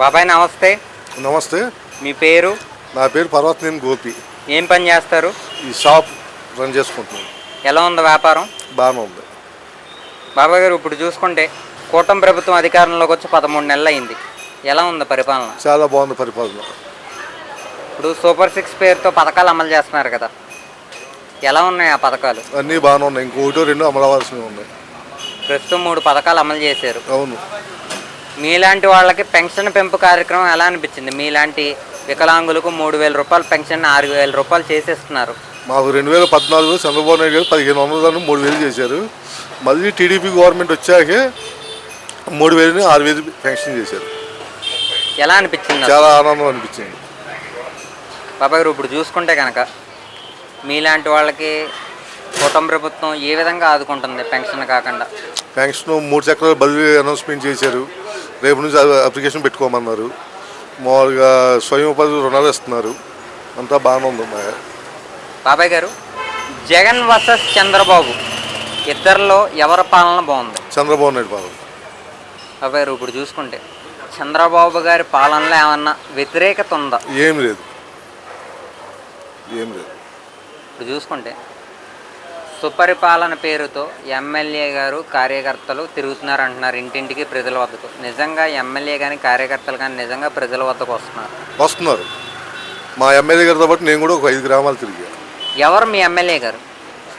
బాబాయ్ నమస్తే. నమస్తే. మీ పేరు? నా పేరు పర్వతనేని గోపి. ఏం పని చేస్తారు? ఈ షాప్ రన్ చేసుకుంటున్నాను. ఎలా ఉంది వ్యాపారం? బాగానే ఉంది బాబాయ్ గారు. ఇప్పుడు చూసుకుంటే కూటమి ప్రభుత్వం అధికారంలోకి వచ్చి 13 నెలలు అయింది. ఎలా ఉంది పరిపాలన? చాలా బాగుంది పరిపాలన. ఇప్పుడు సూపర్ 6 పేరుతో పథకాలు అమలు చేస్తున్నారు కదా, ఎలా ఉన్నాయి ఆ పథకాలు? అన్నీ బాగానే ఉన్నాయి. ఇంకోటో రెండు అమలు అవ్వాల్సినవి ఉన్నాయి. ప్రస్తుతం 3 పథకాలు అమలు చేశారు. అవును. మీలాంటి వాళ్ళకి పెన్షన్ పెంపు కార్యక్రమం ఎలా అనిపించింది? మీలాంటి వికలాంగులకు 3,000 రూపాయలు పెన్షన్ 6,000 రూపాయలు చేసేస్తున్నారు. మాకు 2014లో చంద్రబాబు నాయుడు గారు 1,500 3,000 చేశారు. మళ్ళీ టీడీపీ గవర్నమెంట్ వచ్చాకే 3,000 6,000 పెన్షన్ చేశారు. ఎలా అనిపించింది? చాలా ఆనందం అనిపించింది. బాబాయ్ గారు, ఇప్పుడు చూసుకుంటే కనుక మీలాంటి వాళ్ళకి కూటమి ప్రభుత్వం ఏ విధంగా ఆదుకుంటుంది పెన్షన్ కాకుండా? పెన్షన్ 3 చక్రాలు బదిలీ అనౌన్స్మెంట్ చేశారు. రేపు నుంచి అప్లికేషన్ పెట్టుకోమన్నారు. మామూలుగా స్వయం ఉపాధి రుణాలు ఇస్తున్నారు. అంతా బాగానే ఉంది. బాబాయ్ గారు, జగన్ వర్సెస్ చంద్రబాబు ఇద్దరిలో ఎవరి పాలన బాగుంది? చంద్రబాబు నాయుడు పాలన. బాబాయ్ గారు, ఇప్పుడు చూసుకుంటే చంద్రబాబు గారి పాలనలో ఏమన్నా వ్యతిరేకత ఉందా? ఏం లేదు. ఇప్పుడు చూసుకుంటే సుపరిపాలన పేరుతో ఎమ్మెల్యే గారు కార్యకర్తలు తిరుగుతున్నారు అంటున్నారు ఇంటింటికి ప్రజల వద్దకు. నిజంగా ఎమ్మెల్యే కానీ కార్యకర్తలు కానీ నిజంగా ప్రజల వద్దకు వస్తున్నారు. మా ఎమ్మెల్యే గారితో పాటు నేను కూడా ఒక 5 గ్రామాలు తిరిగాను. ఎవరు మీ ఎమ్మెల్యే గారు?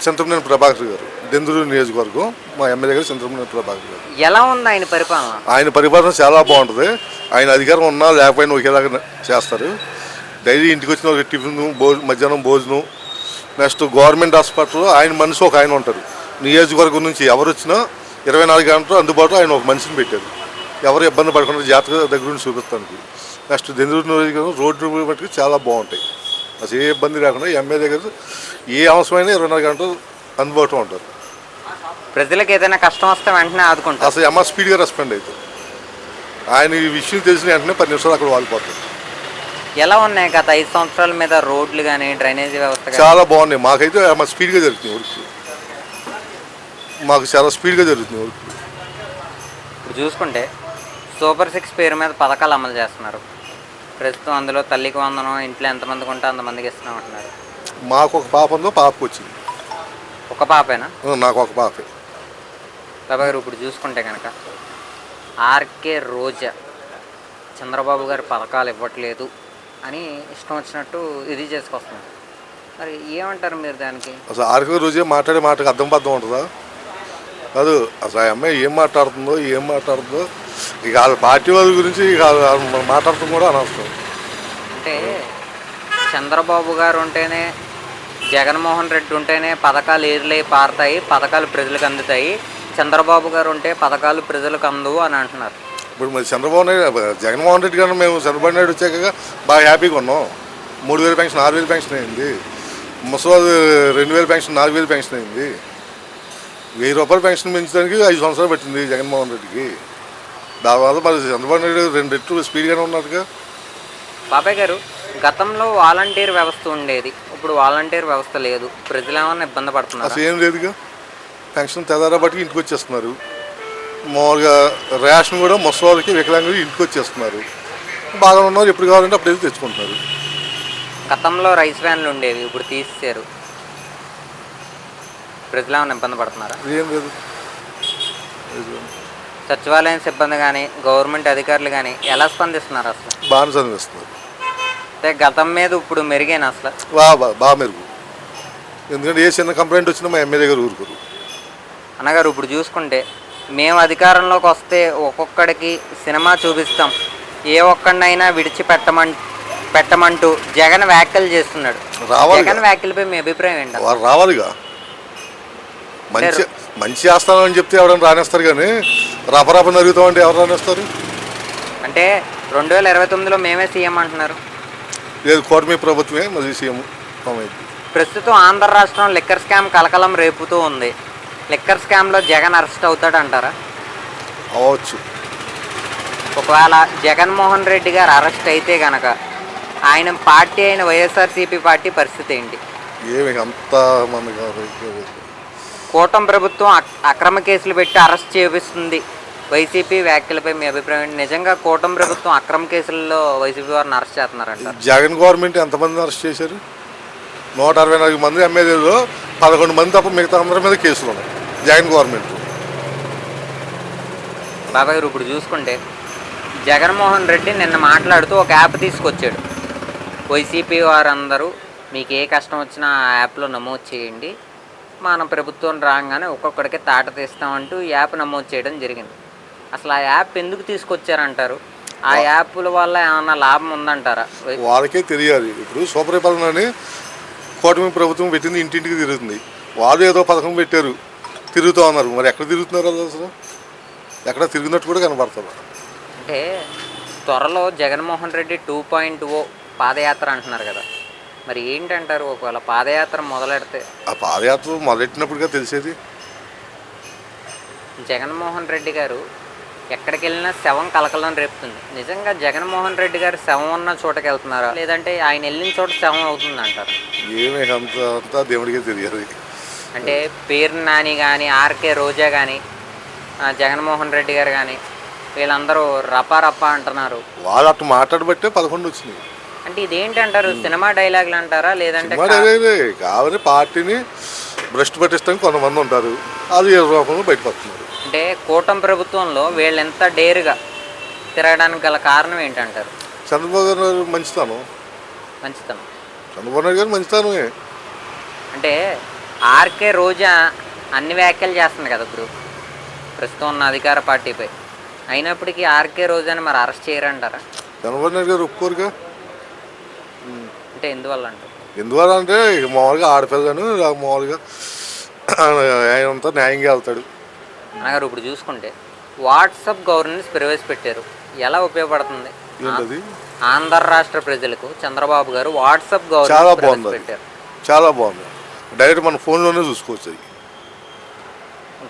చింతమనేని ప్రభాకర్ గారు, దెందులూరు నియోజకవర్గం. మా ఎమ్మెల్యే గారు చింతమనేని ప్రభాకర్ గారు. ఎలా ఉంది ఆయన పరిపాలన? ఆయన పరిపాలన చాలా బాగుంటుంది. ఆయన అధికారం ఉన్నా లేకపోయినా ఒకేలాగా చేస్తారు. డైలీ ఇంటికి వచ్చిన ఒక టిఫిన్, మధ్యాహ్నం భోజనం, నెక్స్ట్ గవర్నమెంట్ హాస్పిటల్లో ఆయన మనిషి ఒక ఆయన ఉంటారు. నియోజకవర్గం నుంచి ఎవరు వచ్చినా 24 గంటలు అందుబాటులో ఆయన ఒక మనిషిని పెట్టారు. ఎవరు ఇబ్బంది పడకుండా జాతర దగ్గర నుంచి చూపిస్తానికి. నెక్స్ట్ దెందులూరు నియోజకవర్గం రోడ్డు బట్టి చాలా బాగుంటాయి. అసలు ఏ ఇబ్బంది లేకుండా ఎమ్మెల్యే గారు ఏ అవసరమైనా 24 గంటలు అందుబాటులో ఉంటారు. ప్రజలకు ఏదైనా కష్టం వస్తే వెంటనే ఆదుకుంటారు. అసలు ఎమ్మ స్పీడ్గా రెస్పాండ్ అవుతారు. ఆయన ఈ విషయం తెలిసిన వెంటనే 10 నిమిషాలు అక్కడ వాలిపోతారు. ఎలా ఉన్నాయి గత 5 సంవత్సరాల మీద రోడ్లు కానీ డ్రైనేజీ వ్యవస్థ? చాలా బాగున్నాయి. మాకైతే స్పీడ్గా జరుగుతుంది వర్క్. మాకు చాలా స్పీడ్గా జరుగుతుంది వర్క్. ఇప్పుడు చూసుకుంటే సూపర్ 6 పేరు మీద పథకాలు అమలు చేస్తున్నారు. ప్రస్తుతం అందులో తల్లికి వందనం, ఇంట్లో ఎంతమందికి ఉంటే అంతమందికి ఇస్తున్నాం అంటున్నారు. మాకు ఒక పాప ఉందో, పాపకు వచ్చింది. ఒక పాపేనా? నాకు ఒక పాపే. బాబా గారు, ఇప్పుడు చూసుకుంటే కనుక ఆర్కే రోజా చంద్రబాబు గారు పథకాలు ఇవ్వట్లేదు అని ఇష్టం వచ్చినట్టు ఇది చేసుకొస్తున్నారు. మరి ఏమంటారు మీరు దానికి? అసలు ఆర్కే రోజే మాట్లాడే మాటకు అర్థం పర్థం ఉంటుందా? కాదు. అసలు ఆ అమ్మాయి ఏం మాట్లాడుతుందో ఇక వాళ్ళ పార్టీ వాళ్ళ గురించి ఇక మాట్లాడటం కూడా అనవసరం. అంటే చంద్రబాబు గారు ఉంటేనే, జగన్మోహన్ రెడ్డి ఉంటేనే పథకాలు ఏర్లై పారుతాయి, పథకాలు ప్రజలకు అందుతాయి. చంద్రబాబు గారు ఉంటే పథకాలు ప్రజలకు అందవు అని అంటున్నారు. ఇప్పుడు మరి చంద్రబాబు నాయుడు, జగన్మోహన్ రెడ్డి గారు మేము చంద్రబాబు నాయుడు వచ్చాక బాగా హ్యాపీగా ఉన్నాం. 3,000 పెన్షన్ 6,000 పెన్షన్ అయింది. ముసలి 2,000 పెన్షన్ 4,000 పెన్షన్ అయింది. 1,000 రూపాయలు పెన్షన్ పెంచడానికి 5 సంవత్సరాలు పట్టింది జగన్మోహన్ రెడ్డికి. దానివల్ల మరి చంద్రబాబు నాయుడు 2 రెట్లు స్పీడ్గానే ఉన్నట్టుగా. బాబాయ్ గారు, గతంలో వాలంటీర్ వ్యవస్థ ఉండేది, ఇప్పుడు వాలంటీర్ వ్యవస్థ లేదు. ప్రజలు ఏమన్నా ఇబ్బంది పడుతున్నారు? అసలు ఏం లేదుగా. పెన్షన్ తెదారా బట్టి ఇంటికి వచ్చేస్తున్నారు. మామూలుగా రేషన్ కూడా ముసలి వాళ్ళకి, వికలాంగులకి ఇంటికి వచ్చేస్తున్నారు. బాగా ఉన్నారు. ఎప్పుడు కావాలంటే అప్పుడు వెళ్ళి తెచ్చుకుంటున్నారు. గతంలో రైస్ వ్యాన్లు ఉండేవి, ఇప్పుడు తీసేశారు. ప్రజలు ఏమైనా ఇబ్బంది పడుతున్నారా? ఏం లేదు. సచివాలయం సిబ్బంది కానీ గవర్నమెంట్ అధికారులు కానీ ఎలా స్పందిస్తున్నారు? అసలు బాగానే చదివిస్తున్నారు. అంటే గతం మీద ఇప్పుడు మెరుగైన అసలు బాగా మెరుగు. ఎందుకంటే ఏ చిన్న కంప్లైంట్ వచ్చినా మా ఎమ్మెల్యే గారు ఊరుకోరు. అన్నగారు, ఇప్పుడు చూసుకుంటే మేము అధికారంలోకి వస్తే ఒక్కొక్కడికి సినిమా చూపిస్తాం, ఏ ఒక్కడినైనా పెట్టమంటూ జగన్ వ్యాఖ్యలు చేస్తున్నాడు. జగన్ వ్యాఖ్యలపై మీ అభిప్రాయం ఏంటి? వారు రావాలిగా. మంచి చేస్తామని చెప్తే ఎవరైనా రానేస్తారు, కానీ రపరప నరుగుతామంటే ఎవరు రానేస్తారు? అంటే 2029లో మేమే సీఎం అంటున్నారు. లేదు, కూటమి ప్రభుత్వమే మళ్ళీ సీఎం. ప్రస్తుతం ఆంధ్ర రాష్ట్రం లిక్కర్ స్కామ్ కలకలం రేపుతూ ఉంది. లిక్కర్ స్కామ్లో జగన్ అరెస్ట్ అవుతాడు అంటారా? అవ్వచ్చు. ఒకవేళ జగన్మోహన్ రెడ్డి గారు అరెస్ట్ అయితే కనుక ఆయన పార్టీ అయిన వైఎస్ఆర్సీపీ పార్టీ పరిస్థితి ఏంటి? ఏమి అంత మంది కూటమి ప్రభుత్వం అక్రమ కేసులు పెట్టి అరెస్ట్ చేపిస్తుంది వైసీపీ వ్యాఖ్యలపై మీ అభిప్రాయం ఏంటి? నిజంగా కూటమి ప్రభుత్వం అక్రమ కేసుల్లో వైసీపీ వారిని అరెస్ట్ చేస్తున్నారంటారు. జగన్ గవర్నమెంట్ ఎంతమందిని అరెస్ట్ చేశారు? 164 మంది ఎమ్మెల్యేలో 11 మంది తప్ప మిగతా అందరి మీద కేసులు ఉన్నాయి జగన్ గవర్నమెంట్. బాబాయ్ గారు ఇప్పుడు చూసుకుంటే జగన్మోహన్ రెడ్డి నిన్న మాట్లాడుతూ ఒక యాప్ తీసుకొచ్చాడు. వైసీపీ వారందరూ మీకు ఏ కష్టం వచ్చినా ఆ యాప్లో నమోదు చేయండి, మన ప్రభుత్వం రాగానే ఒక్కొక్కడికి తాట తీస్తామంటూ ఈ యాప్ నమోదు చేయడం జరిగింది. అసలు ఆ యాప్ ఎందుకు తీసుకొచ్చారంటారు? ఆ యాప్ల వల్ల ఏమన్నా లాభం ఉందంటారా? వాళ్ళకే తెలియాలి. ఇప్పుడు సూపరిపాలన అని కూటమి ప్రభుత్వం పెట్టింది, ఇంటింటికి తిరుగుతుంది. వాళ్ళు ఏదో పథకం పెట్టారు, తిరుగుతూ ఉన్నారు. మరి ఎక్కడ తిరుగుతున్నారు వాళ్ళు? అసలు ఎక్కడ తిరిగినట్టు కూడా కనబడుతుంది. అంటే త్వరలో జగన్మోహన్ రెడ్డి 2.0 పాదయాత్ర అంటున్నారు కదా, మరి ఏంటంటారు? ఒకవేళ పాదయాత్ర మొదలెడితే ఆ పాదయాత్ర మొదలెట్టినప్పుడుగా తెలిసేది. జగన్మోహన్ రెడ్డి గారు ఎక్కడికి వెళ్ళినా శవం కలకలం రేపుతుంది. నిజంగా జగన్మోహన్ రెడ్డి గారు శవం ఉన్న చోటకి వెళ్తున్నారా, లేదంటే ఆయన వెళ్ళిన చోట శవం అవుతుంది అంటారు? ఏమే అంతా దేవుడికే తెలియాలి. అంటే పేరు నాని కానీ, ఆర్కే రోజా కానీ, జగన్మోహన్ రెడ్డి గారు కానీ వీళ్ళందరూ రపా రపా అంటున్నారు. వాళ్ళు అట్లా మాట్లాడబట్టే 11 వచ్చినాయి. అంటే ఇదేంటంటారు? సినిమా డైలాగులు అంటారా, లేదంటే కావాలి పార్టీని భ్రష్టు పట్టిస్తానికి కొంతమంది ఉంటారు, అది ఏ రూపంలో బయటపడుతున్నారు. అంటే కూటమి ప్రభుత్వంలో వీళ్ళు ఎంత డేరుగా తిరగడానికి గల కారణం ఏంటంటారు? చంద్రబాబు గారు మంచితనం. చంద్రబాబు నాయుడు గారు మంచితనమే. అంటే ఆర్కే రోజా అన్ని వ్యాఖ్యలు చేస్తుంది కదా ఇప్పుడు ప్రస్తుతం ఉన్న అధికార పార్టీపై, అయినప్పటికీ ఆర్కే రోజాని మరి అరెస్ట్ చేయరంటారా? చంద్రబాబు నాయుడు గారు ఒప్పుకోరుగా. అంటే ఎందువల్ల అంటారు? ఎందువల్ల అంటే మామూలుగా ఆడపిల్లను మామూలుగా ఆయన అంతా న్యాయంగా వెళ్తాడు. అనగారు ఇప్పుడు చూసుకుంటే వాట్సాప్ గవర్నెన్స్ ప్రవేశపెట్టారు, ఎలా ఉపయోగపడుతుంది? ఏంటది? ఆంధ్ర రాష్ట్ర ప్రజలకు చంద్రబాబు గారు వాట్సాప్ చాలా గవర్నెన్స్ బాగుంది, ప్రవేశపెట్టారు. చాలా బాగుంది. డైరెక్ట్ మన ఫోన్లోనే చూసుకోవచ్చు. అది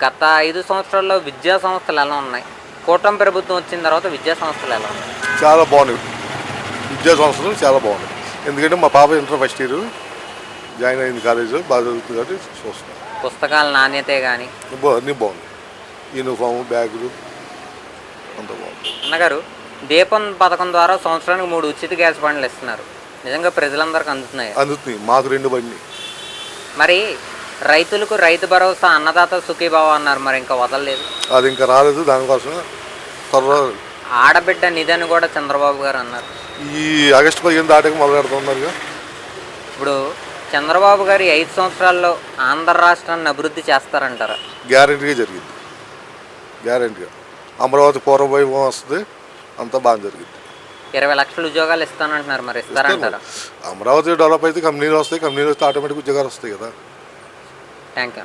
గత 5 సంవత్సరాల్లో విద్యా సంస్థలు ఎలా ఉన్నాయి? కూటమి ప్రభుత్వం వచ్చిన తర్వాత విద్యా సంస్థలు ఎలా ఉన్నాయి? చాలా బాగున్నాయి. విద్యా సంస్థలు చాలా బాగున్నాయి. ఎందుకంటే మా పాప ఇంటర్ ఫస్ట్ ఇయర్ జాయిన్ అయింది, కాలేజీలో బాగా చదువుతుంది కాబట్టి చూస్తున్నాం. పుస్తకాల నాణ్యతే కానీ అన్నీ బాగుంది. యూనిఫామ్, బ్యాగులు అంతా బాగుంది. అన్నగారు దీపం పథకం ద్వారా సంవత్సరానికి 3 ఉచిత గ్యాస్ బండ్లు ఇస్తున్నారు. నిజంగా ప్రజలందరికీ అందుతున్నాయి? అందుతుంది. మాకు 2 బండి. మరి రైతులకు రైతు భరోసా, అన్నదాత సుఖీభావ అన్నారు, మరి ఇంకా వదలలేదు. అది ఇంకా రాలేదు. దానికోసం త్వరలో ఆడబిడ్డ నిధి కూడా చంద్రబాబు గారు అన్నారు. ఈ ఆగస్టు 15 దాటికి మొదలు పెడుతున్నారుగా. ఇప్పుడు చంద్రబాబు గారు 5 సంవత్సరాల్లో ఆంధ్ర రాష్ట్రాన్ని అభివృద్ధి చేస్తారంటారా? గ్యారెంటీగా జరిగింది. గ్యారెంటీగా అమరావతి పూర్వవైభవం వస్తుంది, అంతా బాగా జరిగింది. 20 లక్షల ఉద్యోగాలు ఇస్తానంటున్నారు, మరి ఇస్తారంటారా? అమరావతి డెవలప్ అయితే కంపెనీలు వస్తాయి, కంపెనీలు వస్తే ఆటోమేటిక్ ఉద్యోగాలు వస్తాయి కదా. Thank you.